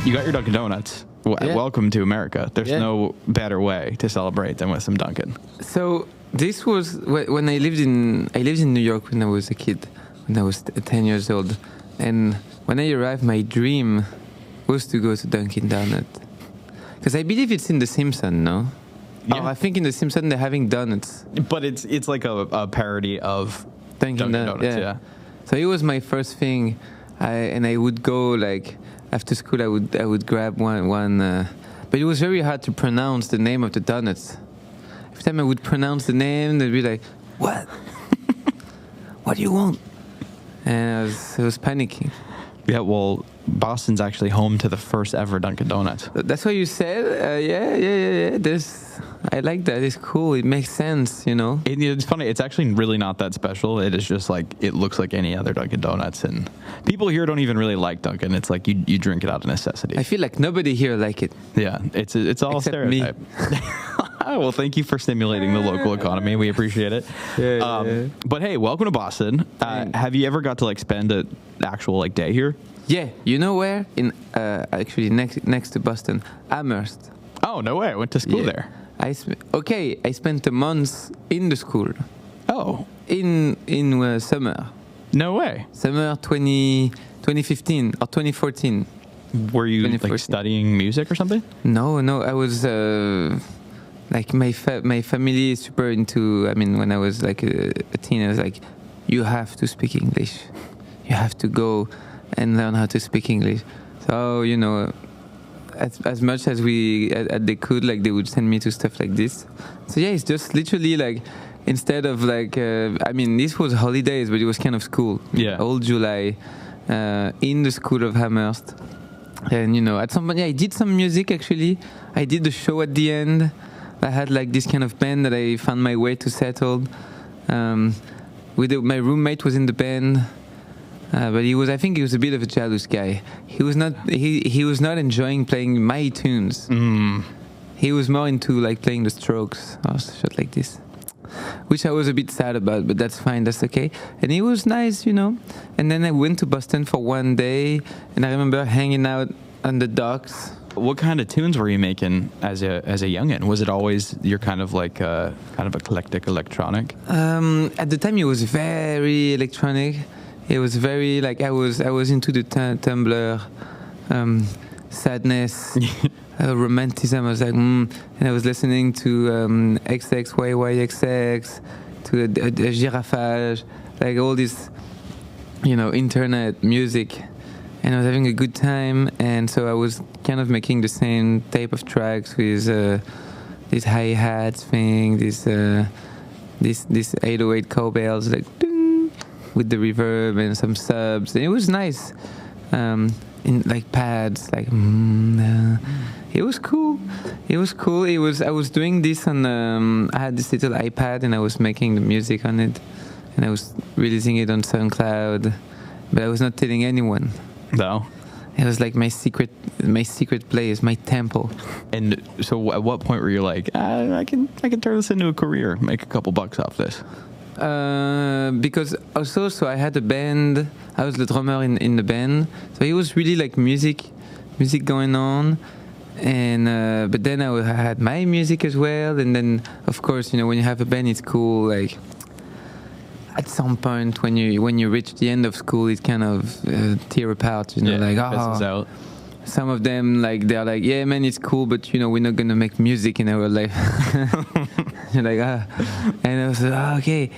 you got your Dunkin' Donuts. Welcome to America. There's no better way to celebrate than with some Dunkin'. So this was when I lived in New York when I was a kid, when I was 10 years old, and when I arrived, my dream was to go to Dunkin' Donuts, because I believe it's in The Simpsons, no? Yeah. Oh, I think in The Simpsons they're having donuts. But it's like a parody of Dunkin' Donuts. Yeah. So it was my first thing, and I would go like after school. I would grab one, but it was very hard to pronounce the name of the donuts. Every time I would pronounce the name, they'd be like, "What? What do you want?" And I was panicking. Yeah, well, Boston's actually home to the first ever Dunkin' Donuts. That's what you said? Yeah. I like that. It's cool. It makes sense, you know? It's funny. It's actually really not that special. It is just like, it looks like any other Dunkin' Donuts. And people here don't even really like Dunkin'. It's like you drink it out of necessity. I feel like nobody here like it. Yeah, it's all except stereotype. Me. Well, thank you for stimulating the local economy. We appreciate it. Yeah. But hey, welcome to Boston. Have you ever got to like spend an actual like day here? Yeah, you know where? In actually next to Boston, Amherst. Oh, no way! I went to school there. I spent a month in the school. Oh, in summer. No way. Summer 2015 or 2014. Were you like studying music or something? No. I was like my family is super into. I mean, when I was like a teen, I was like, you have to speak English. You have to go and learn how to speak English. So, you know, as much as they could, like, they would send me to stuff like this. So yeah, it's just literally like, instead of like, I mean, this was holidays, but it was kind of school. Yeah. All July, in the school of Amherst. And, you know, at some point, I did some music, actually. I did the show at the end. I had like this kind of band that I found my way to settle. My roommate was in the band. But I think he was a bit of a jealous guy. He was not enjoying playing my tunes. He was more into like playing the Strokes or shit like this, which I was a bit sad about, but that's fine, that's okay. And he was nice, you know. And then I went to Boston for one day, and I remember hanging out on the docks. What kind of tunes were you making as a youngin'? Was it always your kind of like kind of eclectic electronic? At the time, it was very electronic. It was very like I was into the Tumblr, sadness, romanticism. I was like, and I was listening to XXYYXX, to Giraffage, like all this, you know, internet music, and I was having a good time. And so I was kind of making the same type of tracks with this hi-hats thing, this 808 cowbells, like. With the reverb and some subs, and it was nice. In like pads, like it was cool. I was doing this on. I had this little iPad, and I was making the music on it, and I was releasing it on SoundCloud, but I was not telling anyone. No. It was like my secret place, my temple. And so, at what point were you like, I can turn this into a career, make a couple bucks off this? Because also, so I had a band. I was the drummer in the band, so it was really like music going on, and but then I had my music as well, and then of course, you know, when you have a band, it's cool. Like at some point, when you reach the end of school, it kind of tear apart. You know, like out. Some of them, like, they're like, yeah, man, it's cool, but, you know, we're not going to make music in our life. You're like, And I was like, okay.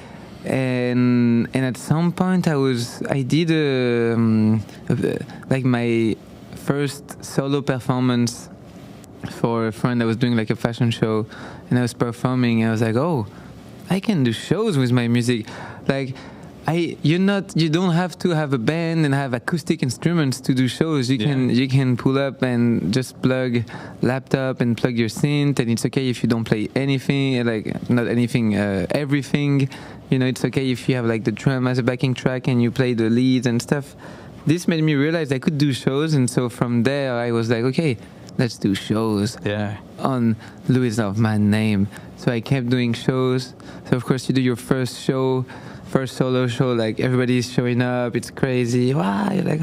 And at some point, I did, like, my first solo performance for a friend that was doing, like, a fashion show. And I was performing, and I was like, oh, I can do shows with my music. Like, you don't have to have a band and have acoustic instruments to do shows. You can pull up and just plug laptop and plug your synth, and it's okay if you don't play anything, like not anything, everything. You know, it's okay if you have like the drum as a backing track and you play the leads and stuff. This made me realize I could do shows, and so from there I was like, okay, let's do shows on Lewis OfMan name. So I kept doing shows. So of course you do your first solo show, like everybody's showing up, it's crazy. Wow, you're like,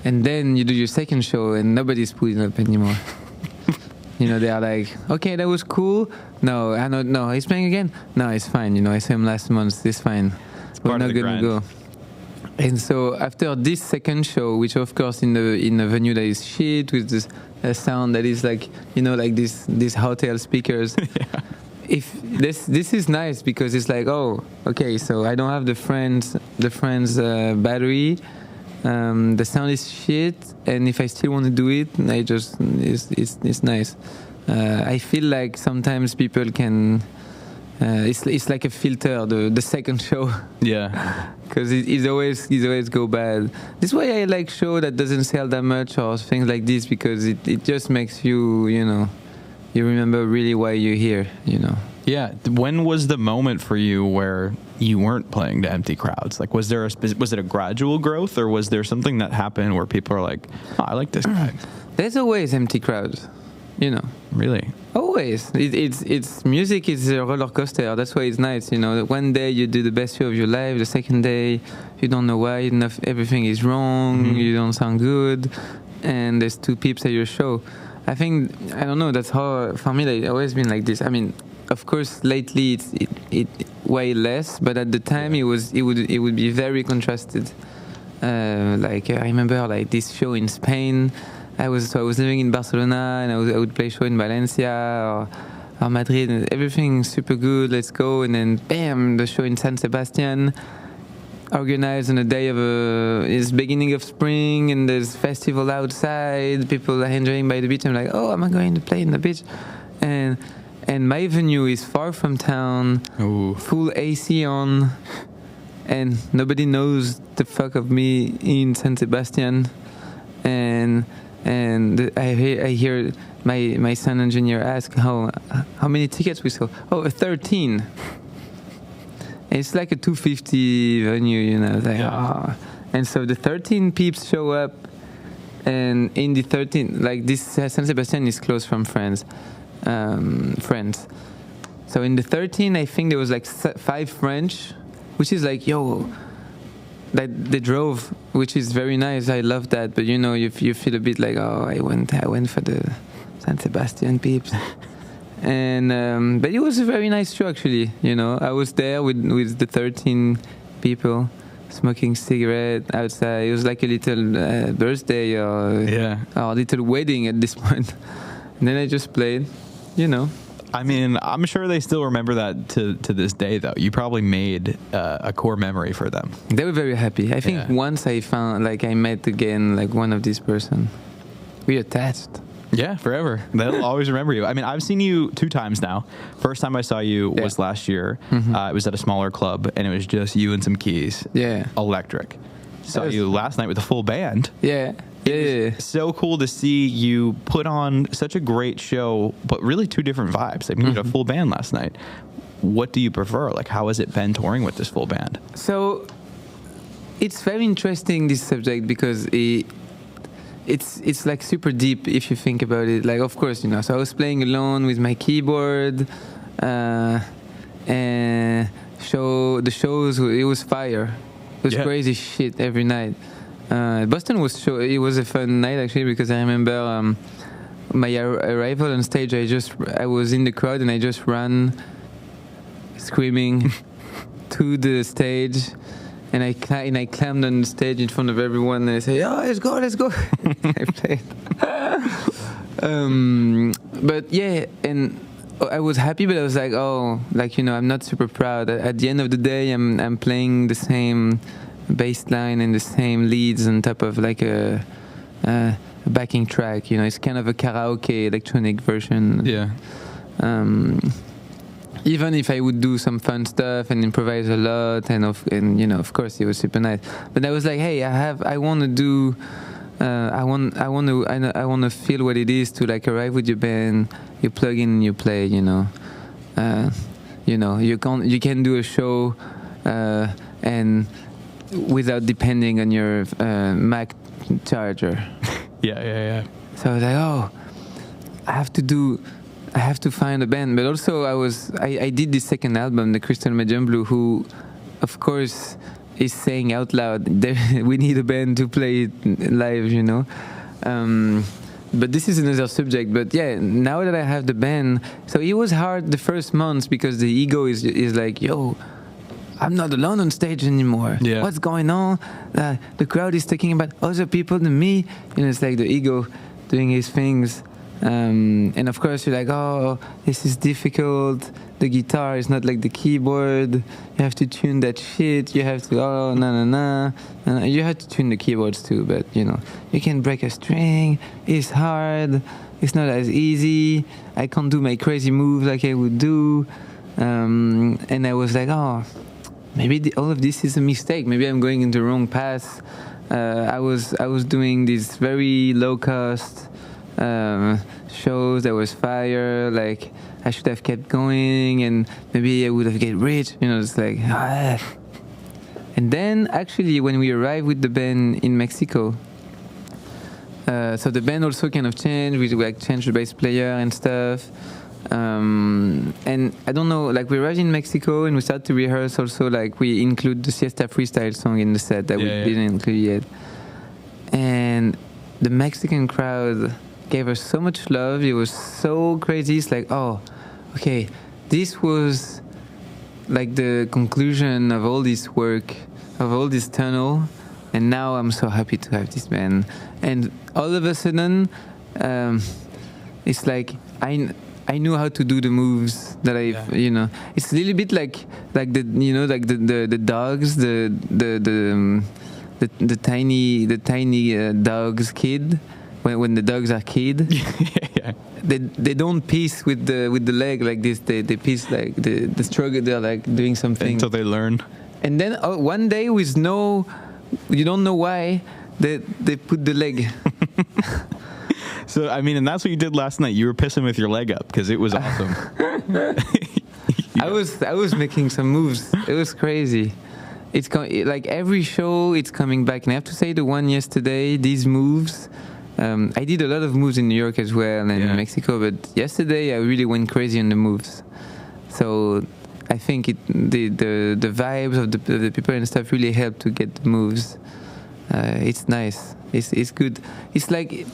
and then you do your second show and nobody's pulling up anymore. You know, they are like, okay, that was cool. No, I don't know. He's playing again? No, it's fine. You know, I saw him last month. It's fine. We're not going to go. And so after this second show, which of course in the venue that is shit with this sound that is like, you know, like these hotel speakers. Yeah. If this is nice because it's like, oh, okay, so I don't have the friends battery. The sound is shit, and if I still want to do it, it's nice. I feel like sometimes people can. It's like a filter, the second show. Yeah. Because it always go bad. This is why I like show that doesn't sell that much or things like this, because it just makes you, you know, you remember really why you're here, you know. Yeah. When was the moment for you where you weren't playing to empty crowds? Like, was it a gradual growth, or was there something that happened where people are like, oh, I like this guy? There's always empty crowds, you know. Really? Always. It's music is a roller coaster. That's why it's nice, you know. One day you do the best show of your life. The second day you don't know why. Everything is wrong. Mm-hmm. You don't sound good, and there's two peeps at your show. I don't know. That's how for me. It's always been like this. I mean, of course, lately it way less, but at the time it would be very contrasted. Like I remember like this show in Spain. I was living in Barcelona, and I would play show in Valencia or Madrid, and everything super good. Let's go, and then bam, the show in San Sebastian, organized on a day of it's beginning of spring, and there's festival outside. People are enjoying by the beach. I'm like, oh, am I going to play in the beach? And my venue is far from town, ooh, full AC on, and nobody knows the fuck of me in San Sebastian, and I hear my sound engineer ask how many tickets we sold. Oh, 13. It's like a 250 venue, you know. Like, yeah. Oh. And so the 13 peeps show up, and in the 13, like this San Sebastian is closed from friends. So in the 13, I think there was like 5 French, which is like, yo, that they drove, which is very nice. I love that, but you know, you feel a bit like, oh, I went for the San Sebastian peeps, and but it was a very nice show actually. You know, I was there with the 13 people smoking cigarette outside. It was like a little birthday or a little wedding at this point. And then I just played, you know. I mean, I'm sure they still remember that to this day, though. You probably made a core memory for them. They were very happy. I think once I met again, like one of these person. We attached. Yeah, forever. They'll always remember you. I mean, I've seen you 2 times now. First time I saw you was last year. Mm-hmm. It was at a smaller club, and it was just you and some keys. Yeah. Electric. Saw you last night with a full band. Yeah. Yeah. So cool to see you put on such a great show, but really 2 different vibes. I mean, you had a full band last night. What do you prefer? Like, how has it been touring with this full band? So, it's very interesting, this subject, because it's like super deep if you think about it. Like, of course, you know, so I was playing alone with my keyboard, and the shows, it was fire. It was crazy shit every night. Boston it was a fun night actually, because I remember my arrival on stage. I was in the crowd and I just ran screaming to the stage, and I climbed on the stage in front of everyone, and I said, "Oh, let's go!" I played. But yeah, and I was happy, but I was like, oh, like, you know, I'm not super proud. At the end of the day, I'm playing the same bass line and the same leads on top of like a backing track. You know, it's kind of a karaoke electronic version. Yeah. Even if I would do some fun stuff and improvise a lot, and you know, of course, it was super nice. But I was like, hey, I want to do. I want to feel what it is to like arrive with your band. You plug in and you play. You know, you can do a show and without depending on your Mac charger. Yeah. So I was like, oh, I have to find a band. But also I did this second album, the Cristal Medium Blue, who, of course, is saying out loud, we need a band to play it live, you know. But this is another subject. But yeah, now that I have the band, so it was hard the first months because the ego is like, yo, I'm not alone on stage anymore. Yeah. What's going on? The crowd is talking about other people than me. You know, it's like the ego doing his things. And of course, you're like, oh, this is difficult. The guitar is not like the keyboard. You have to tune that shit. You have to, oh, na. You have to tune the keyboards too, but, you know, you can break a string. It's hard. It's not as easy. I can't do my crazy moves like I would do. And I was like, oh, maybe all of this is a mistake. Maybe I'm going in the wrong path. I was doing these very low-cost shows. There was fire. Like, I should have kept going, and maybe I would have get rich. You know, it's like, ah. And then actually, when we arrived with the band in Mexico, so the band also kind of changed. We like changed the bass player and stuff. And I don't know, like we arrived in Mexico and we started to rehearse also, like we include the Siesta Freestyle song in the set that we didn't include yet. And the Mexican crowd gave us so much love. It was so crazy. It's like, oh, okay, this was like the conclusion of all this work, of all this tunnel, and now I'm so happy to have this band. And all of a sudden, it's like I knew how to do the moves that you know. It's a little bit like the, you know, like the dogs, the tiny dogs kid. When the dogs are kid, they don't piece with the leg like this. They piece like the struggle. They're like doing something until they learn. And then one day, with you don't know why, they put the leg. So I mean, and that's what you did last night. You were pissing with your leg up because it was awesome. I was making some moves. It was crazy. It's like every show, it's coming back. And I have to say, the one yesterday, these moves. I did a lot of moves in New York as well and in Mexico, but yesterday I really went crazy on the moves. So I think the vibes of the people and stuff really helped to get the moves. It's nice. It's good. It's like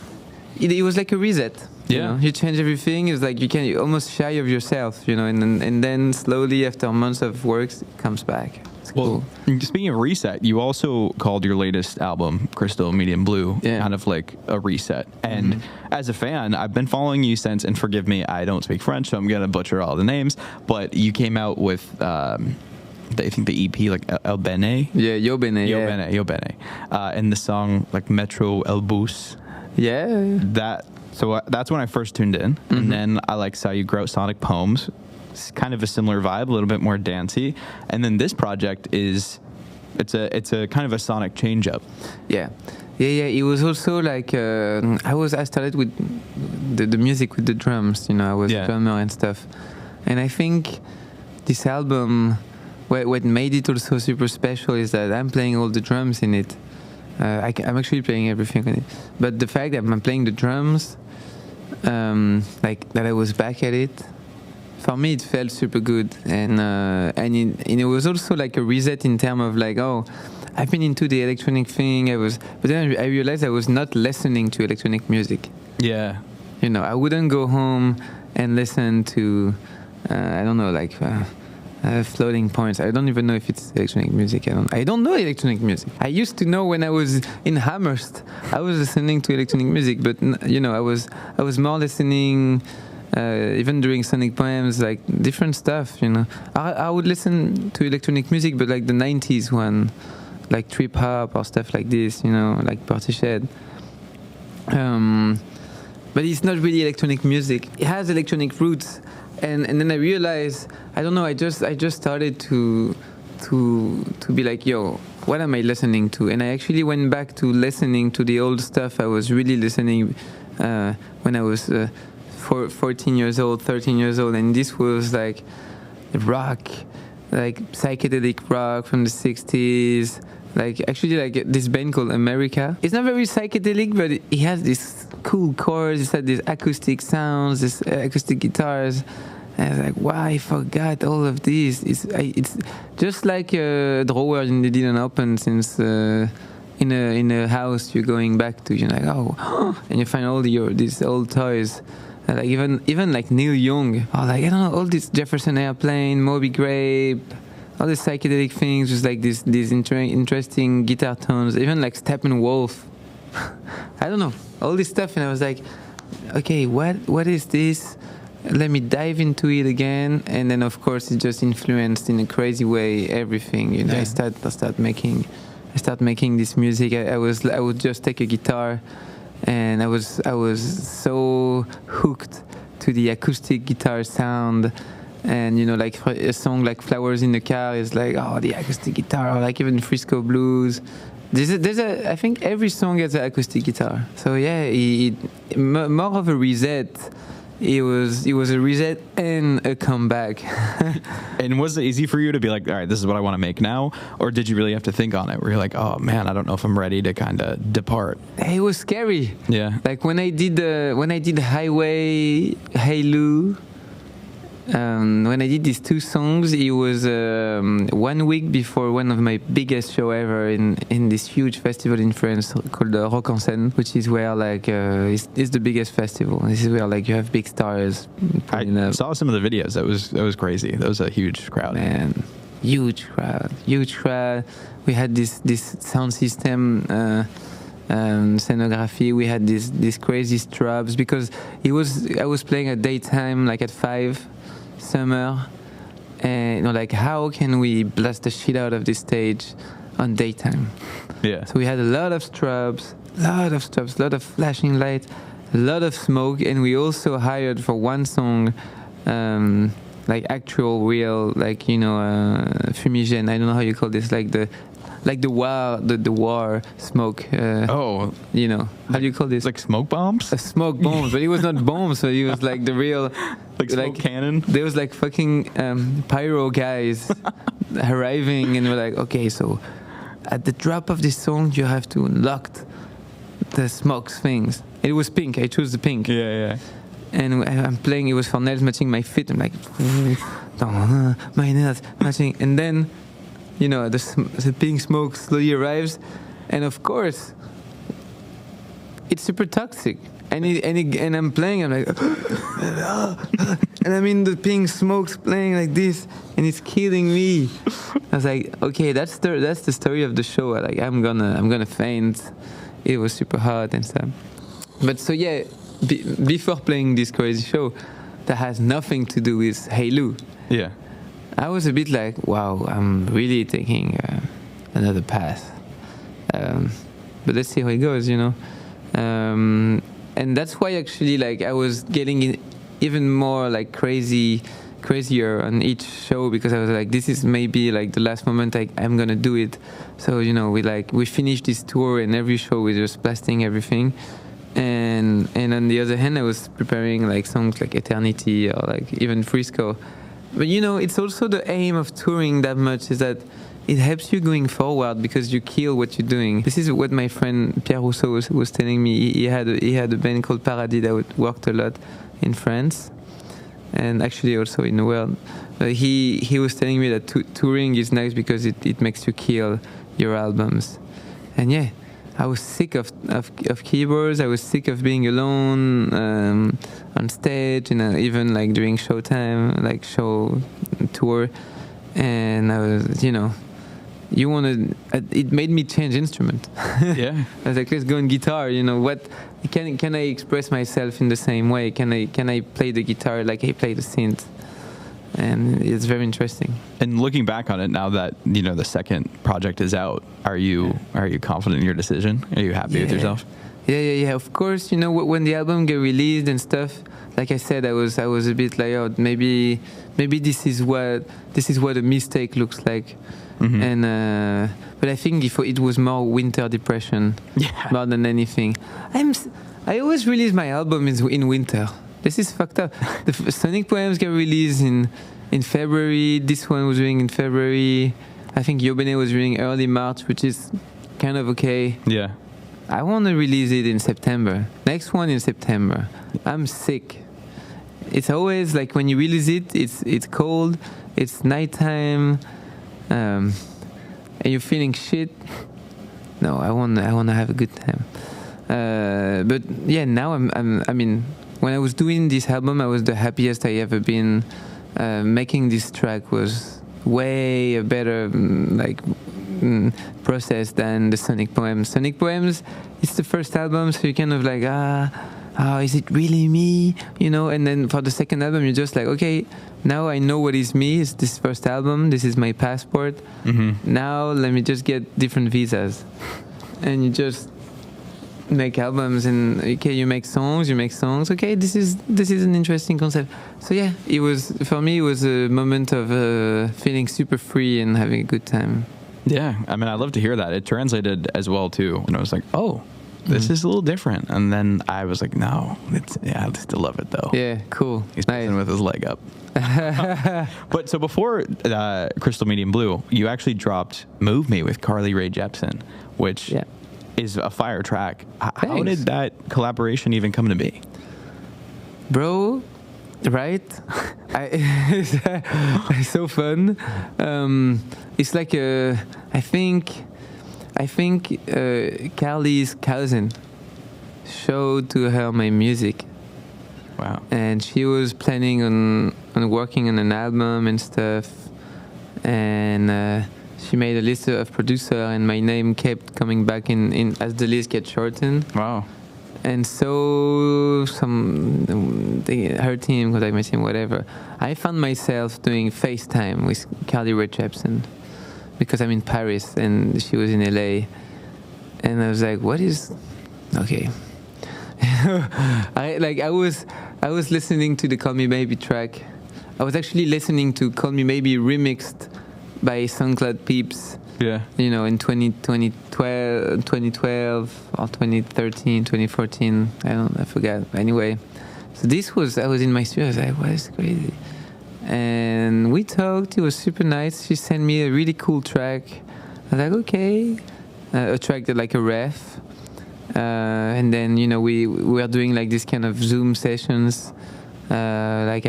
it was like a reset. You know? You change everything. It's like you're almost shy of yourself, you know, and then slowly after months of work, it comes back. Well, speaking of reset, you also called your latest album Cristal Medium Blue kind of like a reset. And as a fan, I've been following you since, and forgive me, I don't speak French, so I'm going to butcher all the names, but you came out with, I think the EP, like El Bene. Yeah, Yo Bene. Yo Bene. And the song, like Metro El Bus. Yeah. So that's when I first tuned in. And then I saw you grow Sonic Poems. It's kind of a similar vibe, a little bit more dancey, and then this project it's a kind of a sonic change up. Yeah. It was also like I started with the music with the drums. You know, I was a drummer and stuff, and I think this album, what made it also super special is that I'm playing all the drums in it. I'm actually playing everything in it, but the fact that I'm playing the drums, like that I was back at it. For me, it felt super good, and it was also like a reset in terms of like, oh, I've been into the electronic thing. But then I realized I was not listening to electronic music. Yeah, you know, I wouldn't go home and listen to, I don't know, like floating points. I don't even know if it's electronic music. I don't know electronic music. I used to know when I was in Amherst. I was listening to electronic music, but you know, I was more listening. Even during Sonic Poems, like different stuff, you know. I would listen to electronic music, but like the 90s one, like trip hop or stuff like this, you know, like Portishead. But it's not really electronic music. It has electronic roots, and then I realized, I don't know, I just started to be like, yo, what am I listening to? And I actually went back to listening to the old stuff I was really listening when I was 14 years old, 13 years old, and this was like rock, like psychedelic rock from the 60s. Like actually, like this band called America. It's not very psychedelic, but it has these cool chords. It had these acoustic sounds, these acoustic guitars, And I was like, wow, I forgot all of this. It's just like a drawer you didn't open since in a house you're going back to. You're like, oh, and you find all these old toys. Like even like Neil Young, or like I don't know, all this Jefferson Airplane, Moby Grape, all these psychedelic things, just like these interesting guitar tones. Even like Steppenwolf, I don't know, all this stuff. And I was like, okay, what is this? Let me dive into it again. And then of course it just influenced in a crazy way everything. You know, I start making this music. I would just take a guitar. And I was so hooked to the acoustic guitar sound, and you know, like a song like "Flowers in the Car" is like, oh, the acoustic guitar, or like even Frisco Blues. I think every song has an acoustic guitar. So yeah, more of a reset. It was a reset and a comeback. And was it easy for you to be like, all right, this is what I want to make now? Or did you really have to think on it? Where you're like, oh man, I don't know if I'm ready to kind of depart. It was scary. Yeah. Like when I did Highway, Halo, when I did these two songs, it was 1 week before one of my biggest show ever in this huge festival in France called Rock en Seine, which is where like it's the biggest festival. This is where like you have big stars. I saw some of the videos. That was crazy. That was a huge crowd. Man, huge crowd. We had this sound system. Scenography. We had these crazy strobes because I was playing at daytime, like at 5 summer, and you know, like how can we blast the shit out of this stage on daytime? Yeah. So we had a lot of strobes, a lot of flashing lights, a lot of smoke, and we also hired for one song like actual real, like, you know, fumigène. I don't know how you call this, like the war smoke. You know, how do you call this? Like smoke bombs? Smoke bombs, but it was not bombs. So it was like the real, like smoke cannon. There was like fucking pyro guys arriving, and we're like, okay, so at the drop of this song, you have to unlock the smoke things. It was pink. I chose the pink. Yeah. And I'm playing. It was for nails matching my feet. I'm like, my nails matching, and then, you know, the pink smoke slowly arrives, and of course, it's super toxic. And I'm playing. I'm like, and I mean the pink smoke's playing like this, and it's killing me. I was like, okay, that's the story of the show. Like I'm gonna faint. It was super hot and stuff. But so yeah, before playing this crazy show, that has nothing to do with Halo. Yeah. I was a bit like, wow, I'm really taking another path. But let's see how it goes, you know. And that's why actually, like, I was getting even more like crazier on each show, because I was like, this is maybe like the last moment I'm gonna do it. So, you know, we finished this tour, and every show we just blasting everything. And on the other hand, I was preparing like songs like Eternity or like even Frisco. But you know, it's also the aim of touring that much, is that it helps you going forward because you kill what you're doing. This is what my friend Pierre Rousseau was telling me. He had a band called Paradis that worked a lot in France, and actually also in the world. He was telling me that touring is nice because it makes you kill your albums. And yeah, I was sick of keyboards. I was sick of being alone on stage, and even like during showtime, like show tour. And I was, you know, it made me change instrument. Yeah. I was like, let's go on guitar. You know, what can I express myself in the same way? Can I play the guitar like I play the synth? And it's very interesting. And looking back on it now that, you know, the second project is out, are you confident in your decision? Are you happy with yourself? Yeah. Of course, you know, when the album get released and stuff, like I said, I was a bit like, oh, maybe this is what a mistake looks like. Mm-hmm. And but I think it was more winter depression, more than anything. I always release my album in winter. This is fucked up. The Sonic Poems get released in February. This one was doing in February. I think Yobene was doing early March, which is kind of okay. Yeah. I want to release it in September. Next one in September. I'm sick. it's always like when you release it, it's cold, it's nighttime, and you're feeling shit. No, I wanna have a good time. But yeah, now I mean, when I was doing this album, I was the happiest I ever been. Making this track was way a better process than the Sonic Poems. Sonic Poems, it's the first album, so you're kind of like, is it really me? You know, and then for the second album, you're just like, okay, now I know what is me. It's this first album. This is my passport. Mm-hmm. Now let me just get different visas. And you just make albums, and okay, you make songs. Okay, this is an interesting concept. So yeah, it was, for me, it was a moment of feeling super free and having a good time. Yeah, I mean, I love to hear that. It translated as well too, and I was like, oh, this is a little different. And then I was like, no, I still love it though. Yeah, cool. He's playing with his leg up. But so before Cristal Medium Blue, you actually dropped "Move Me" with Carly Rae Jepsen, which is a fire track. How did that collaboration even come to be? Bro, right? It's so fun. It's like I think Carly's cousin showed to her my music. Wow. And she was planning on working on an album and stuff, and she made a list of producer, and my name kept coming back in as the list gets shortened. Wow. And so her team, contact my team, whatever. I found myself doing FaceTime with Carly Rae Jepsen because I'm in Paris and she was in LA. And I was like, what is... Okay. I was listening to the Call Me Maybe track. I was actually listening to Call Me Maybe remixed by SoundCloud peeps. Yeah. You know, in 2012 or 2013, 2014. I forgot. Anyway, so I was in my studio. I was like, what is crazy? And we talked. It was super nice. She sent me a really cool track. I was like, okay. A track that like a ref. And then, you know, we were doing like this kind of Zoom sessions, like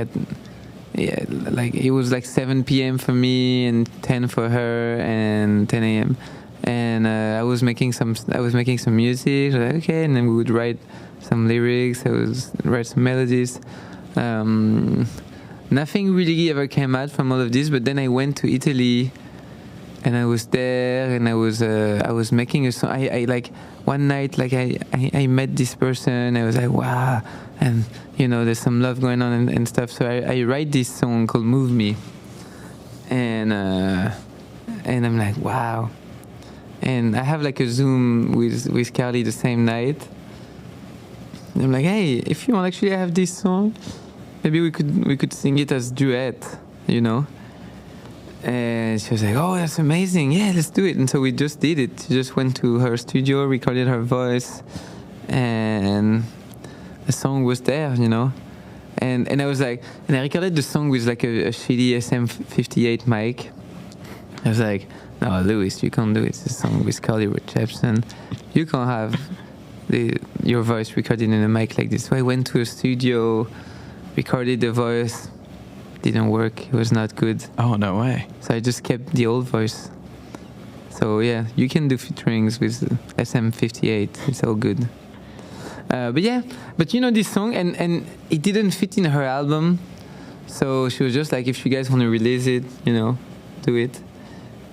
it was like 7 p.m. for me and 10 for her and 10 a.m. And I was making some music. Like, okay, and then we would write some lyrics. I would write some melodies. Nothing really ever came out from all of this. But then I went to Italy, and I was there, and I was making a song. I like one night, like I met this person. I was like, wow, and you know, there's some love going on and stuff. So I write this song called "Move Me," and I'm like, wow. And I have like a Zoom with Carly the same night. And I'm like, hey, if you want, actually, I have this song. Maybe we could sing it as duet, you know. And she was like, oh, that's amazing. Yeah, let's do it. And so we just did it. She just went to her studio, recorded her voice, and the song was there, you know. And I was like, and I recorded the song with like a shitty SM58 mic. I was like, no, Lewis, you can't do it. It's a song with Carly Rae Jepsen. You can't have your voice recorded in a mic like this. So I went to a studio, recorded the voice. Didn't work. It was not good. Oh, no way. So I just kept the old voice. So yeah, you can do featurings with SM58. It's all good. But you know this song, and it didn't fit in her album. So she was just like, if you guys want to release it, you know, do it.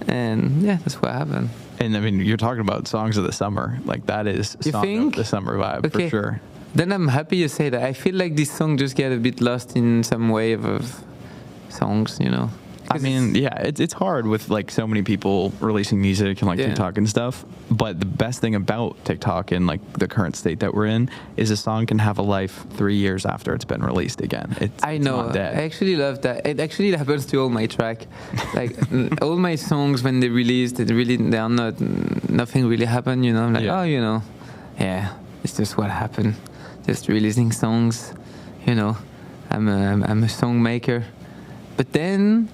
And yeah, that's what happened. And I mean, you're talking about songs of the summer. Like that is of the summer vibe for sure. Then I'm happy you say that. I feel like this song just get a bit lost in some wave of songs, you know. I mean, yeah, it's hard with like so many people releasing music and like TikTok and stuff. But the best thing about TikTok and like the current state that we're in is a song can have a life 3 years after it's been released again. It's not dead. I actually love that. It actually happens to all my track. Like all my songs when they released, they are not, nothing really happened, you know. I'm like, oh, you know, yeah, it's just what happened. Just releasing songs, you know. I'm a song maker. But then,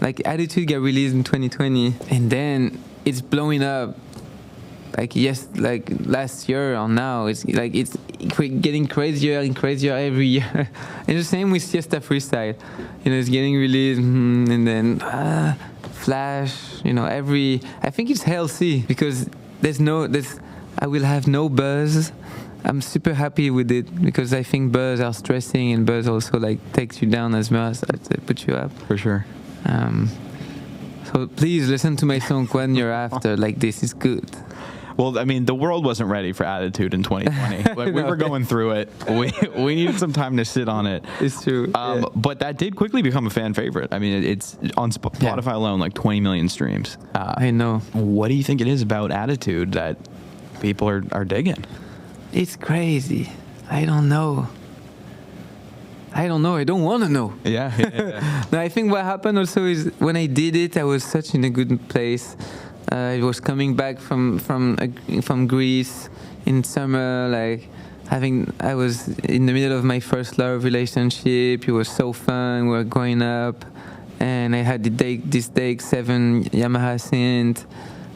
like, Attitude got released in 2020, and then it's blowing up like last year or now, it's like it's getting crazier and crazier every year. And the same with Siesta Freestyle, it's getting released and then Flash, I think it's healthy because I will have no buzz. I'm super happy with it because I think buzz are stressing, and buzz also like takes you down as much as it puts you up. For sure. So please listen to my song when you're after. Like, this is good. Well, I mean, the world wasn't ready for Attitude in 2020. Like, we were going through it. We needed some time to sit on it. It's true. But that did quickly become a fan favorite. I mean, it's on Spotify alone, like 20 million streams. I know. What do you think it is about Attitude that people are digging? It's crazy. I don't know. I don't want to know. Yeah. No, I think what happened also is when I did it, I was such in a good place. I was coming back from Greece in summer, like I was in the middle of my first love relationship. It was so fun. We were growing up, and I had this DX7 Yamaha synth,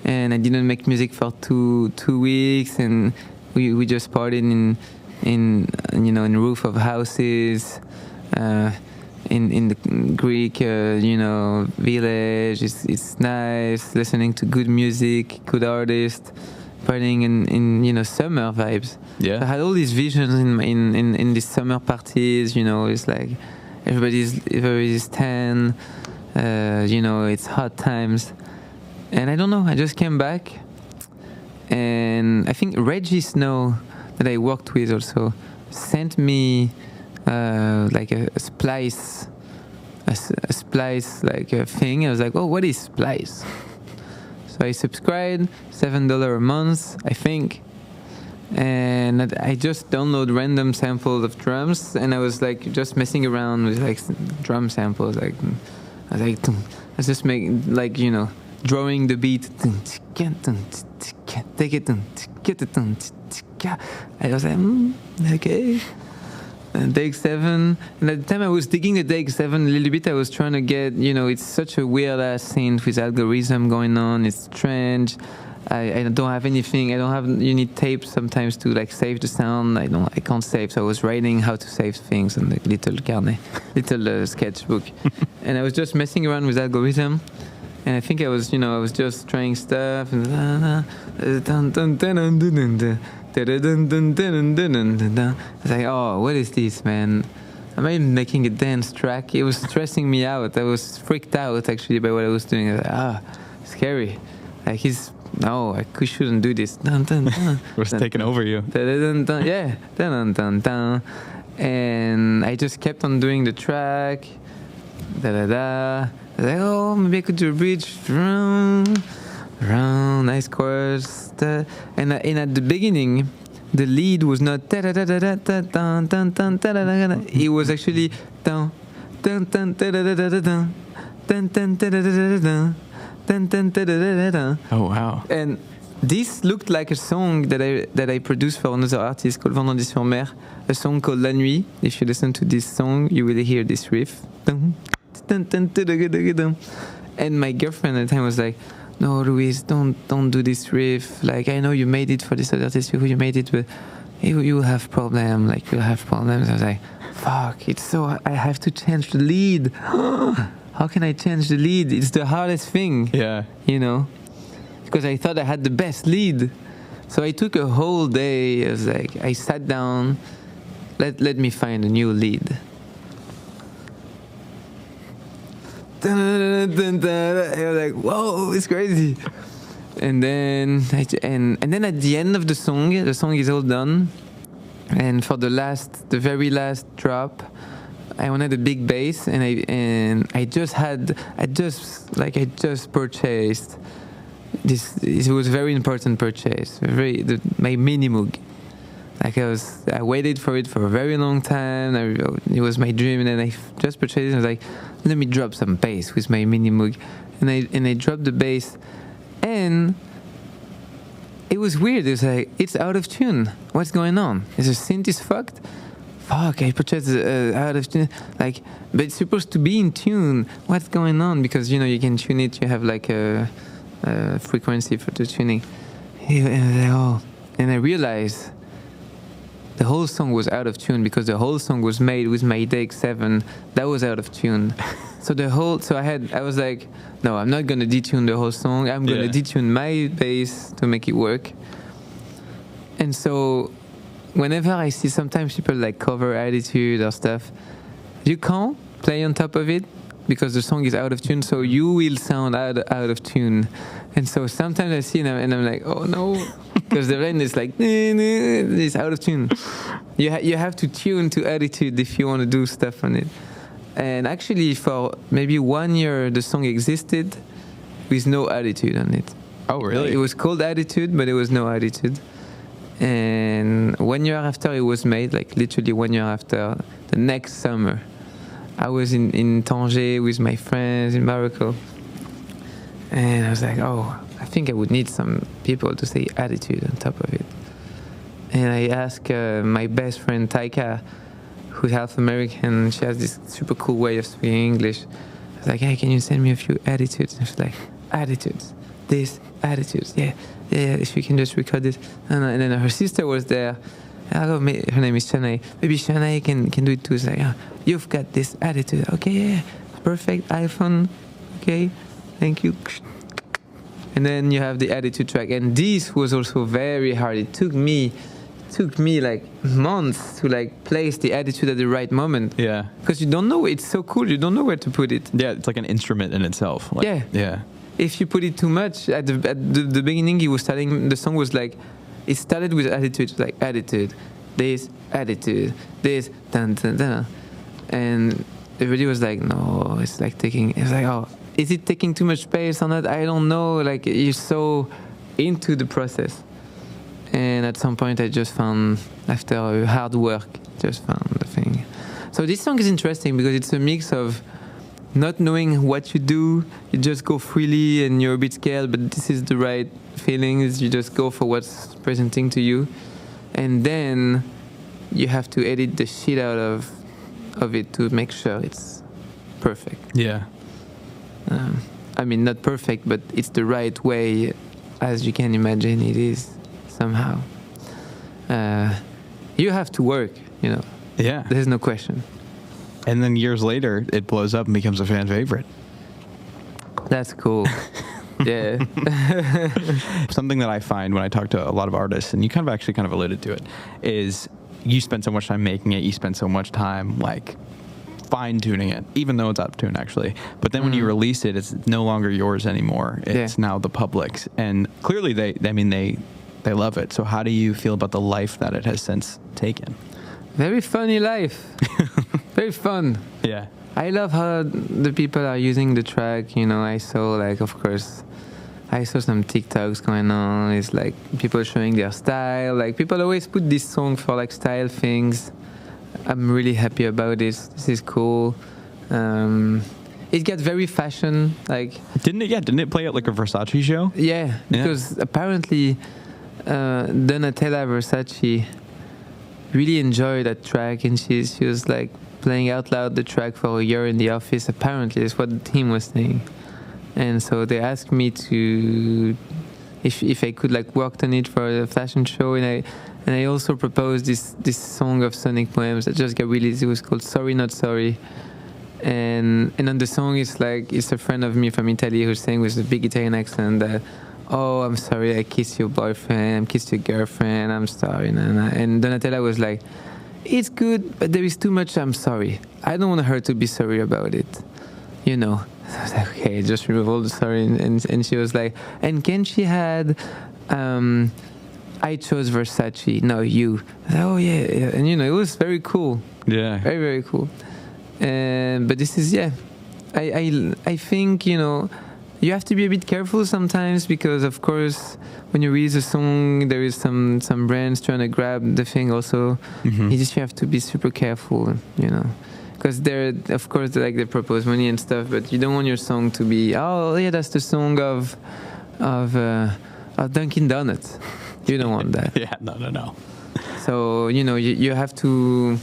and I didn't make music for two weeks, and we just partied in roof of houses. In the Greek, village. It's nice, listening to good music, good artists, partying in summer vibes. Yeah. I had all these visions in these summer parties. It's like everybody's tan. It's hot times, and I don't know. I just came back, and I think Reggie Snow, that I worked with, also sent me. Like a splice, like a thing. I was like, oh, what is splice? So I subscribed, $7 a month, I think, and I just download random samples of drums, and I was like just messing around with like drum samples. I was just making drawing the beat. Take it. I was like, okay. DX7, and at the time I was digging the DX7 a little bit. I was trying to get, it's such a weird ass synth with algorithm going on. It's strange. I don't have anything. You need tapes sometimes to like save the sound. I can't save. So I was writing how to save things on the little sketchbook, and I was just messing around with algorithm. And I think I was just trying stuff. And I was like, oh, what is this, man? Am I making a dance track? It was stressing me out. I was freaked out, actually, by what I was doing. I was like, scary. Like, I shouldn't do this. It was taking over you. Yeah. And I just kept on doing the track. I was like, oh, maybe I could do a bridge. Nice chorus. And at the beginning, the lead was not it was actually oh wow. And this looked like a song that I produced for another artist called Vendredi sur Mer, a song called La Nuit. If you listen to this song, you will hear this riff. And my girlfriend at the time was like, no, Luis, don't do this riff. Like, I know you made it for this other artist, you made it, but you will have problems. Like, you'll have problems. I was like, fuck, I have to change the lead. How can I change the lead? It's the hardest thing. Yeah. Because I thought I had the best lead. So I took a whole day. I was like, I sat down, let me find a new lead. I was like, whoa, it's crazy. And then and then at the end of the song is all done. And for the very last drop, I wanted a big bass, and I just purchased this. It was a very important purchase. My mini Moog. Like, I waited for it for a very long time. It was my dream, and then I just purchased it. And I was like, let me drop some bass with my mini Moog, and I dropped the bass, and it was weird. It was like, it's out of tune. What's going on? Is the synth is fucked? Fuck! I purchased out of tune. Like, but it's supposed to be in tune. What's going on? Because you can tune it. You have like a frequency for the tuning. And I realized the whole song was out of tune because the whole song was made with my take 7 that was out of tune. So I was like, no, I'm not gonna detune the whole song. I'm gonna detune my bass to make it work. And so whenever I see sometimes people like cover Attitude or stuff, you can't play on top of it because the song is out of tune, so you will sound out of tune. And so sometimes I see them and I'm like, oh no, because the line is like, it's out of tune. You have to tune to Attitude if you want to do stuff on it. And actually for maybe 1 year the song existed with no Attitude on it. Oh really? It was called Attitude, but there was no Attitude. And 1 year after it was made, like literally 1 year after, the next summer, I was in Tanger with my friends in Morocco. And I was like, oh, I think I would need some people to say Attitude on top of it. And I asked my best friend Taika, who's half American. She has this super cool way of speaking English. I was like, hey, can you send me a few Attitudes? And she's like, Attitudes, this, Attitudes, yeah, if you can just record this. And then her sister was there. Her name is Shanae. Maybe Shanae can do it too. It's like, oh, you've got this Attitude. Okay, yeah, perfect, iPhone. Okay, thank you. And then you have the Attitude track. And this was also very hard. It took me like months to like place the Attitude at the right moment. Yeah. Because you don't know, it's so cool, you don't know where to put it. Yeah, it's like an instrument in itself. Like, yeah. If you put it too much, at the beginning he was starting, the song was like, it started with Attitude, like Attitude, this, Attitude, this, dun, dun, dun. And everybody was like, no, it's like oh, is it taking too much space or not? I don't know, like you're so into the process. And at some point I just found, after hard work, just found the thing. So this song is interesting because it's a mix of not knowing what you do, you just go freely and you're a bit scared, but this is the right feelings, you just go for what's presenting to you. And then you have to edit the shit out of it to make sure it's perfect. Yeah. I mean, not perfect, but it's the right way, as you can imagine it is. Somehow you have to work, you know. Yeah, there's no question. And then years later it blows up and becomes a fan favorite. That's cool. Yeah. Something that I find when I talk to a lot of artists, and you kind of alluded to it, is you spend so much time making it, you spend so much time like fine-tuning it, even though it's out of tune actually, but then when you release it, it's no longer yours anymore. It's now the public's, and clearly they love it. So how do you feel about the life that it has since taken? Very funny life. Very fun. Yeah. I love how the people are using the track. You know, I saw some TikToks going on. It's like people showing their style. Like people always put this song for like style things. I'm really happy about this. This is cool. It got very fashion. Like didn't it play at like a Versace show? Yeah, because apparently Donatella Versace really enjoyed that track, and she was like playing out loud the track for a year in the office. Apparently, is what the team was saying. And so they asked me to if I could like work on it for a fashion show, and I also proposed this song of Sonic Poems that just got released. It was called Sorry Not Sorry. And on the song it's like, it's a friend of me from Italy who's saying with a big Italian accent that, oh, I'm sorry I kissed your boyfriend, I kissed your girlfriend, I'm sorry. And Donatella was like, it's good, but there is too much I'm sorry. I don't want her to be sorry about it, you know. So I was like, okay, just remove all the sorry. And she was like, and can she had, I chose Versace, no, you. I was like, oh yeah. And you know, it was very cool. Yeah. Very, very cool. But this is, I think, you know, you have to be a bit careful sometimes because, of course, when you release a song, there is some brands trying to grab the thing also. Mm-hmm. You just have to be super careful, you know. Because they're, of course, they propose money and stuff, but you don't want your song to be, oh, yeah, that's the song of Dunkin' Donuts. You don't want that. Yeah, no. So, you know, you have to...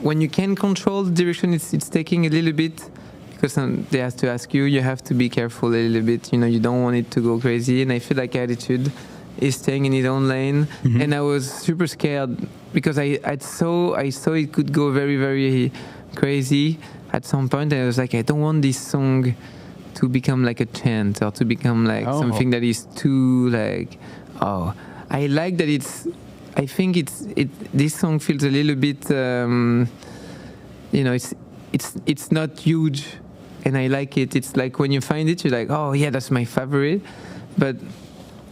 When you can control the direction it's taking a little bit, because they have to ask you, you have to be careful a little bit. You know, you don't want it to go crazy. And I feel like Attitude is staying in his own lane, and I was super scared because I saw it could go very, very crazy at some point. I was like, I don't want this song to become like a chant or to become like something that is too like, I like that I think this song feels a little bit, it's not huge, and I like it. It's like when you find it, you're like, oh yeah, that's my favorite, but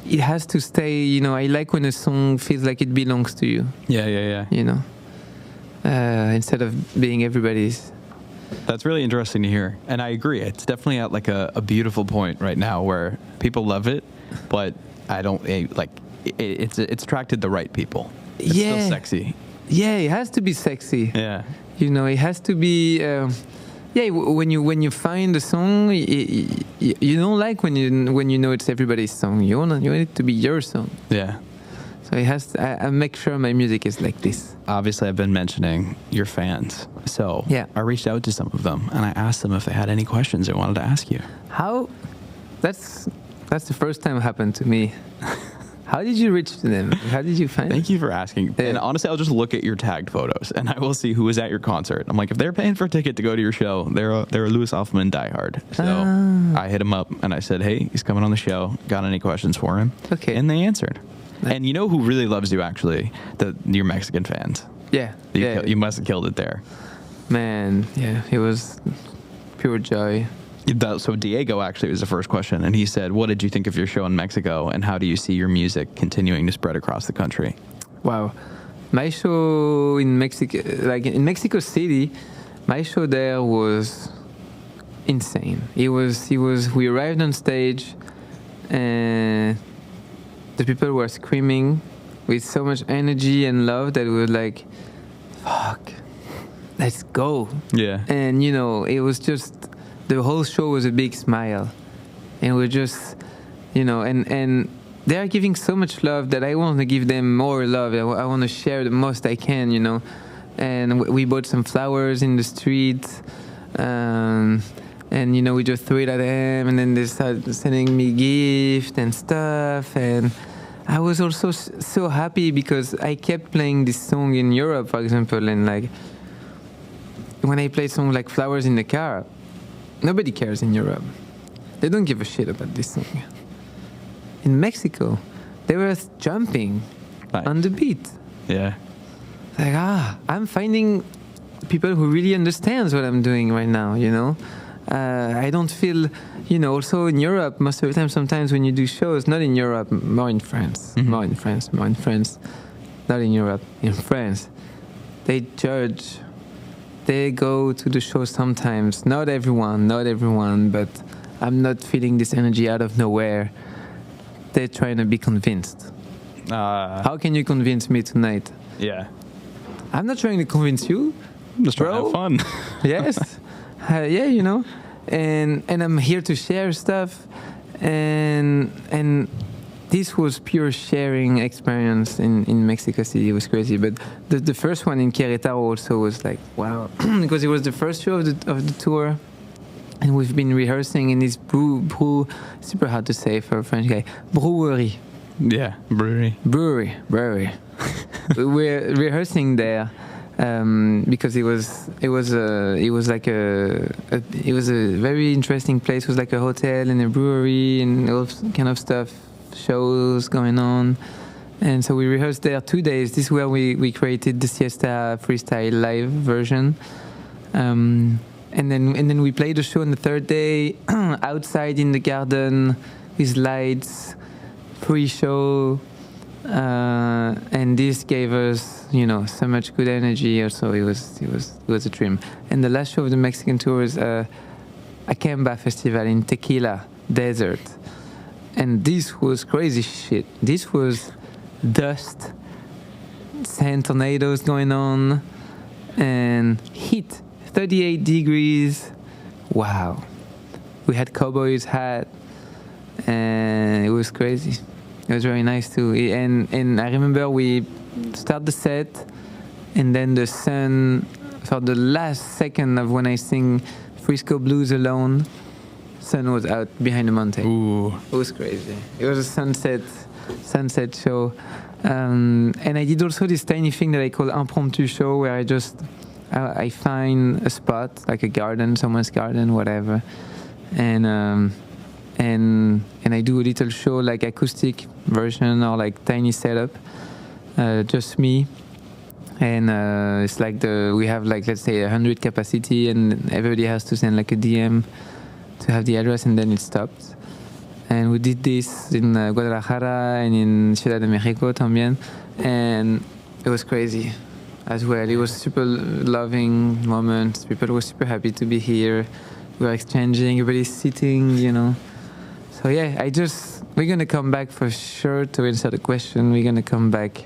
it has to stay, I like when a song feels like it belongs to you. Yeah. Instead of being everybody's. That's really interesting to hear. And I agree. It's definitely at like a beautiful point right now where people love it, but I don't like it's attracted the right people. It's still sexy. Yeah, it has to be sexy. Yeah. It has to be when you find a song, you don't like when you know it's everybody's song. You want it to be your song. Yeah. So it has to, I make sure my music is like this. Obviously, I've been mentioning your fans. So I reached out to some of them and I asked them if they had any questions they wanted to ask you. How? That's the first time it happened to me. How did you reach to them? How did you find them? Thank you for asking. And honestly, I'll just look at your tagged photos and I will see who was at your concert. I'm like, if they're paying for a ticket to go to your show, they're a Lewis OfMan diehard. So I hit him up and I said, hey, he's coming on the show. Got any questions for him? Okay. And they answered. And you know who really loves you, actually? Your Mexican fans. Yeah. You must have killed it there. Man, yeah, it was pure joy. So Diego actually was the first question, and he said, what did you think of your show in Mexico, and how do you see your music continuing to spread across the country? Wow. My show in Mexico, like in Mexico City, my show there was insane. We arrived on stage, and the people were screaming with so much energy and love that we were like, fuck, let's go. Yeah. And, it was just, the whole show was a big smile. And we're just, and they are giving so much love that I want to give them more love. I want to share the most I can, And we bought some flowers in the street. And, we just threw it at them. And then they started sending me gifts and stuff. And I was also so happy because I kept playing this song in Europe, for example. And like, when I play songs like Flowers in the Car, nobody cares in Europe. They don't give a shit about this song. In Mexico, they were jumping on the beat. Yeah. Like, I'm finding people who really understands what I'm doing right now, I don't feel, also in Europe, most of the time, sometimes when you do shows, not in Europe, more in France, more in France, not in Europe, in France, they judge. They go to the show sometimes. Not everyone, but I'm not feeling this energy out of nowhere. They're trying to be convinced. How can you convince me tonight? Yeah. I'm not trying to convince you. I'm just trying to have fun. Yes. And I'm here to share stuff. And this was pure sharing experience in Mexico City. It was crazy. But the first one in Querétaro also was like, wow. Because it was the first show of the tour. And we've been rehearsing in this brew, super hard to say for a French guy, brewery. Yeah, brewery. We're rehearsing there because it was a very interesting place. It was like a hotel and a brewery and all kind of stuff, shows going on. And so we rehearsed there 2 days. This is where we created the Siesta freestyle live version. And then we played the show on the third day outside in the garden with lights, pre-show, and this gave us, so much good energy. Also, it was a dream. And the last show of the Mexican tour was a Acamba festival in Tequila Desert, and this was crazy shit. This was dust, sand tornadoes going on, and heat. 38 degrees. Wow. We had cowboys hat, and it was crazy. It was very nice too. And I remember we start the set, and then the sun, for the last second of when I sing Frisco Blues alone, sun was out behind the mountain. Ooh. It was crazy. It was a sunset show. And I did also this tiny thing that I call impromptu show, where I find a spot, like a garden, someone's garden, whatever, and I do a little show, like acoustic version or like tiny setup, just me. And it's like we have like, let's say 100 capacity, and everybody has to send like a DM to have the address, and then it stops. And we did this in Guadalajara and in Ciudad de Mexico también, and it was crazy as well. It was super loving moments. People were super happy to be here. We were exchanging, everybody's sitting, you know. So yeah, we're gonna come back for sure. To answer the question, we're gonna come back.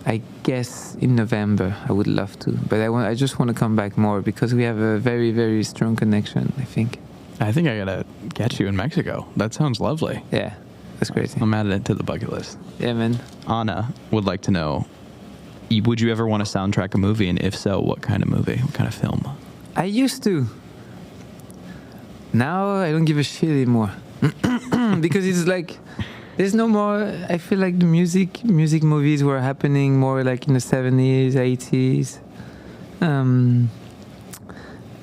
I guess in November. I would love to, but I just want to come back more because we have a very, very strong connection, I think. I think I gotta catch you in Mexico. That sounds lovely. Yeah, that's crazy. I'm adding it to the bucket list. Yeah, man. Anna would like to know, would you ever want to soundtrack a movie? And if so, what kind of movie? What kind of film? I used to. Now I don't give a shit anymore. Because it's like, there's no more. I feel like the music movies were happening more like in the 70s, 80s.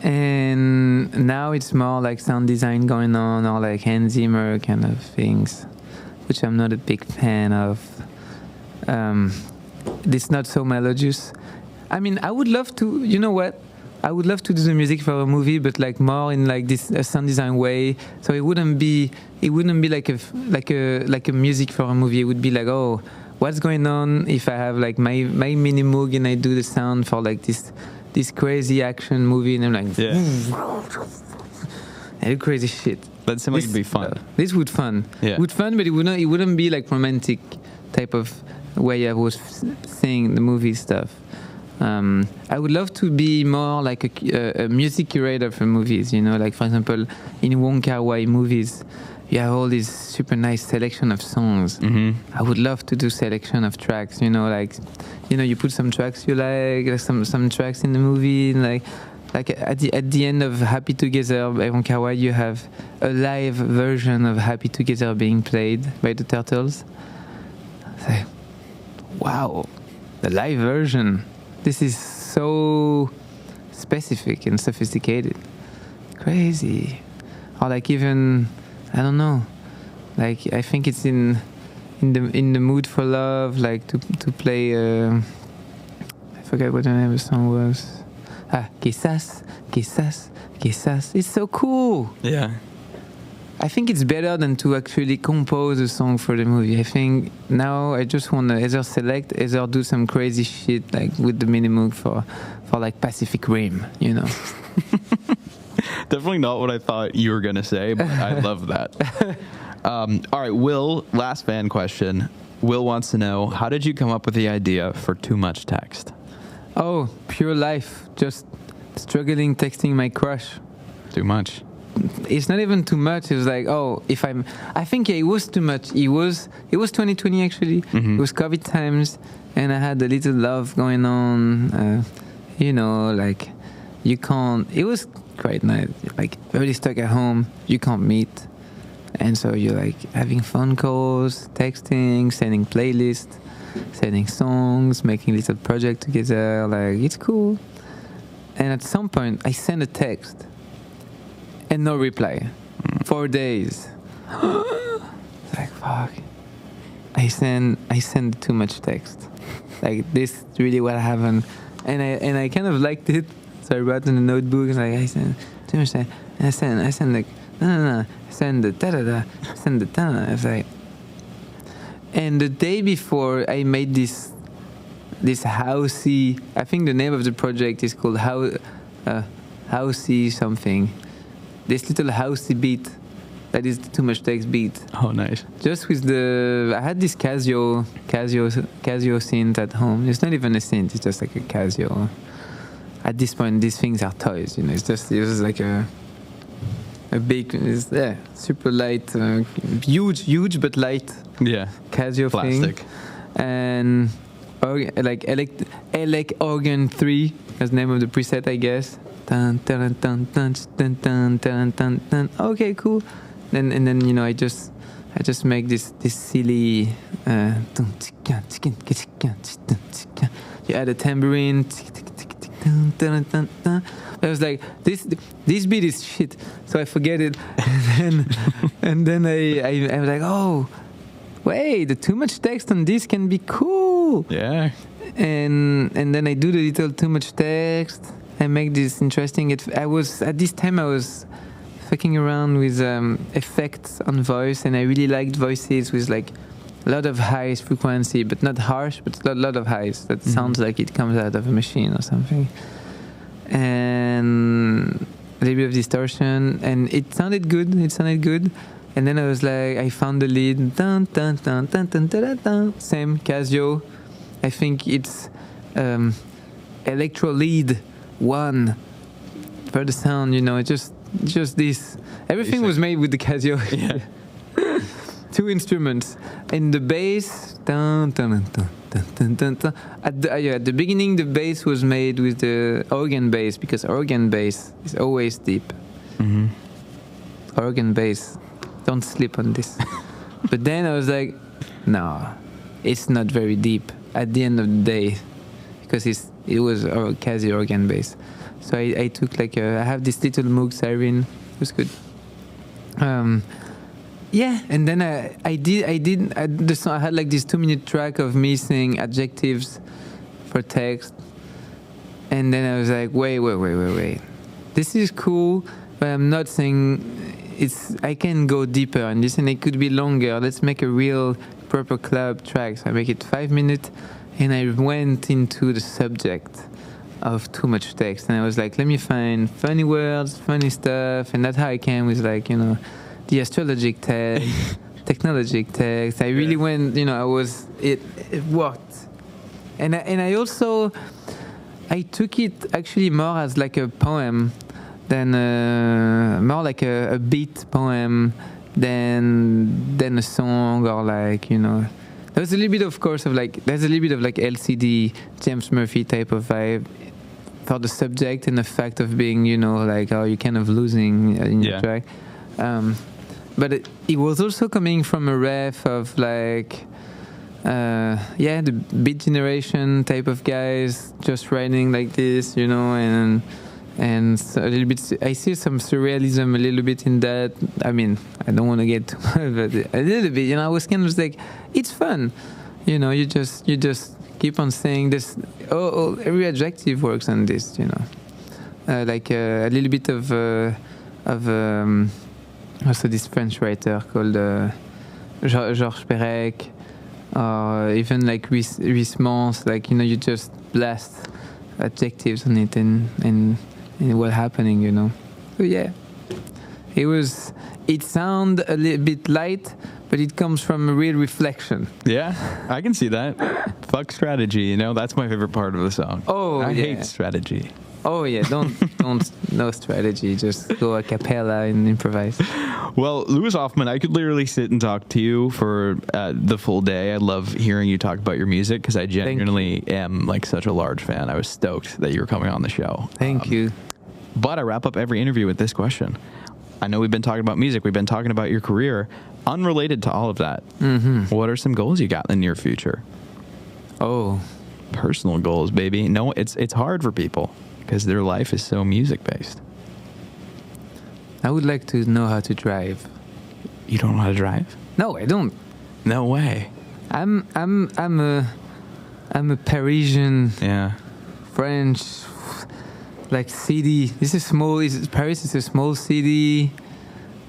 And now it's more like sound design going on, or like Hans Zimmer kind of things, which I'm not a big fan of. It's not so melodious. I mean, I would love to, you know what? I would love to do the music for a movie, but like more in like this sound design way. So it wouldn't be like a music for a movie. It would be like, oh, what's going on if I have like my mini moog and I do the sound for like this crazy action movie, and I'm like, yeah, I do crazy shit. That seems like it'd be fun. This would fun. Yeah. Would fun, but it wouldn't be like romantic type of way I was seeing the movie stuff. I would love to be more like a music curator for movies, you know, like for example, in Wong Kar-wai movies, you have all this super nice selection of songs. Mm-hmm. I would love to do selection of tracks, you know, like, you know, you put some tracks you like some tracks in the movie, and like at the end of Happy Together by Wong Kar-wai, you have a live version of Happy Together being played by the Turtles. Like, wow, the live version. This is so specific and sophisticated. Crazy. Or like even, I don't know, like I think it's in the mood for love, like to play I forget what the name of the song was. Quizás. It's so cool. Yeah. I think it's better than to actually compose a song for the movie. I think now I just want to either select, either do some crazy shit like with the Minimoog for like Pacific Rim, you know. Definitely not what I thought you were going to say, but I love that. All right, Will, last fan question. Will wants to know, how did you come up with the idea for Too Much Text? Oh, pure life. Just struggling texting my crush. Too much. It's not even too much. It was like, oh, I think it was too much. It was 2020 actually. Mm-hmm. It was COVID times, and I had a little love going on. You know, like you can't. It was quite nice. Like everybody's stuck at home. You can't meet, and so you're like having phone calls, texting, sending playlists, sending songs, making little project together. Like it's cool. And at some point, I sent a text. And no reply. 4 days. Like fuck. I send too much text. Like this is really what happened. And I kind of liked it. So I wrote in the notebook and like I send too much text. And I send like no. Send the da. Send the da. I was like, and the day before I made this housey, I think the name of the project is called housey something. This little housey beat, that is the Too Much Text beat. Oh, nice. Just with I had this Casio synth at home. It's not even a synth, it's just like a Casio. At this point, these things are toys, you know. It was like a big, super light, huge but light. Yeah. Casio plastic thing. And like Elec Organ 3, that's the name of the preset, I guess. dun, dun, dun, dun, dun, dun, dun, dun, dun. Okay, cool. Then you know, I just make this silly. You add a tambourine. I was like, this beat is shit, so I forget it. and then I was like, oh, wait, the too much text on this can be cool. Yeah. And then I do the little too much text. I make this interesting. At this time I was fucking around with effects on voice, and I really liked voices with like a lot of high frequency, but not harsh, but a lot of highs. That sounds like it comes out of a machine or something. And a little bit of distortion, and it sounded good. And then I was like, I found the lead. Dun, dun, dun, dun, dun, dun, dun, dun. Same Casio. I think it's electro lead 1 for the sound. You know, just this. Everything was made with the Casio. Yeah. 2 instruments. And the bass, dun, dun, dun, dun, dun, dun, dun. At the beginning, the bass was made with the organ bass, because organ bass is always deep. Mm-hmm. Organ bass, don't sleep on this. But then I was like, no, it's not very deep at the end of the day, because it was a Casio organ bass. So I took like I have this little Moog siren. It was good. Yeah, and then I had like this 2-minute track of me saying adjectives for text, and then I was like, wait, this is cool, but I'm not saying I can go deeper on this, and it could be longer. Let's make a real proper club track. So I make it 5 minutes, and I went into the subject of too much text, and I was like, let me find funny words, funny stuff, and that's how I came with like, you know, the astrologic text, technologic text. I really went, you know, it worked. And I also, I took it actually more as like a poem than, more like a beat poem than a song, or like, you know. There's a little bit, of course, of like, there's a little bit of like LCD, James Murphy type of vibe for the subject, and the fact of being, you know, like, oh, you're kind of losing in your track. But it was also coming from a ref of like, the beat generation type of guys just writing like this, you know, and so a little bit. I see some surrealism a little bit in that. I mean, I don't want to get too much, but a little bit. You know, I was kind of like, it's fun, you know. You just keep on saying this. Oh, every adjective works on this, you know. Like a little bit of also this French writer called Georges Perec, or even like Ruiz Mons, like, you know, you just blast adjectives on it and what's happening, you know. So yeah, it sounds a little bit light, but it comes from a real reflection. Yeah, I can see that. Fuck strategy, you know, that's my favorite part of the song. I hate strategy. Oh yeah, don't no strategy, just go a cappella and improvise. Well, Lewis OfMan, I could literally sit and talk to you for the full day. I love hearing you talk about your music, because I genuinely am like such a large fan. I was stoked that you were coming on the show. Thank you. But I wrap up every interview with this question. I know we've been talking about music, we've been talking about your career, unrelated to all of that. Mm-hmm. What are some goals you got in the near future? Oh, personal goals, baby. No, it's hard for people, because their life is so music-based. I would like to know how to drive. You don't know how to drive? No, I don't. No way. I'm a Parisian, French, like city. Paris is a small city.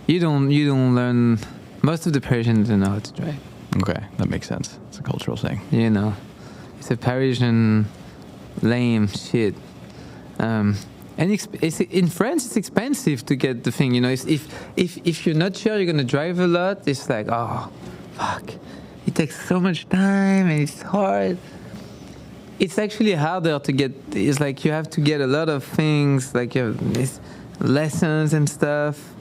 You don't learn. Most of the Parisians don't know how to drive. Okay, that makes sense. It's a cultural thing. You know, it's a Parisian lame shit. And in France, it's expensive to get the thing. You know, if you're not sure you're gonna drive a lot, it's like, oh, fuck, it takes so much time and it's hard. It's actually harder to get. It's like you have to get a lot of things, like you have lessons and stuff.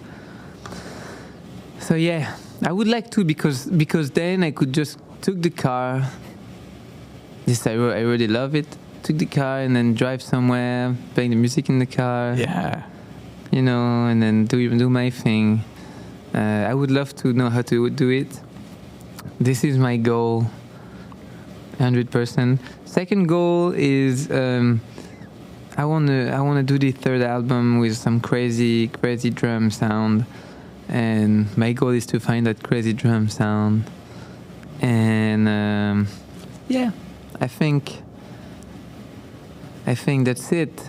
So yeah, I would like to, because then I could just took the car. Yes, I really love it. took the car and then drive somewhere, playing the music in the car. Yeah. You know, and then do my thing. I would love to know how to do it. This is my goal, 100%. Second goal is I wanna do the third album with some crazy drum sound, and my goal is to find that crazy drum sound. And yeah, I think that's it.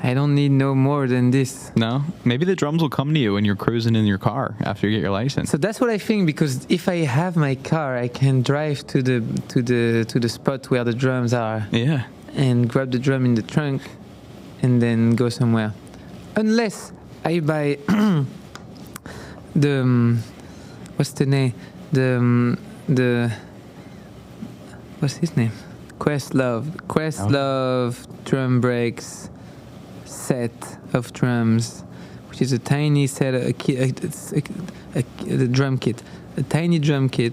I don't need no more than this. No? Maybe the drums will come to you when you're cruising in your car after you get your license. So that's what I think, because if I have my car, I can drive to the spot where the drums are. Yeah. And grab the drum in the trunk and then go somewhere. Unless I buy the what's the name? The what's his name? Questlove drum breaks set of drums, which is a tiny set, the drum kit, a tiny drum kit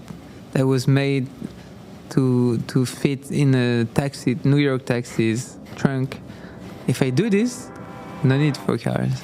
that was made to fit in a taxi, New York taxi's trunk. If I do this, no need for cars.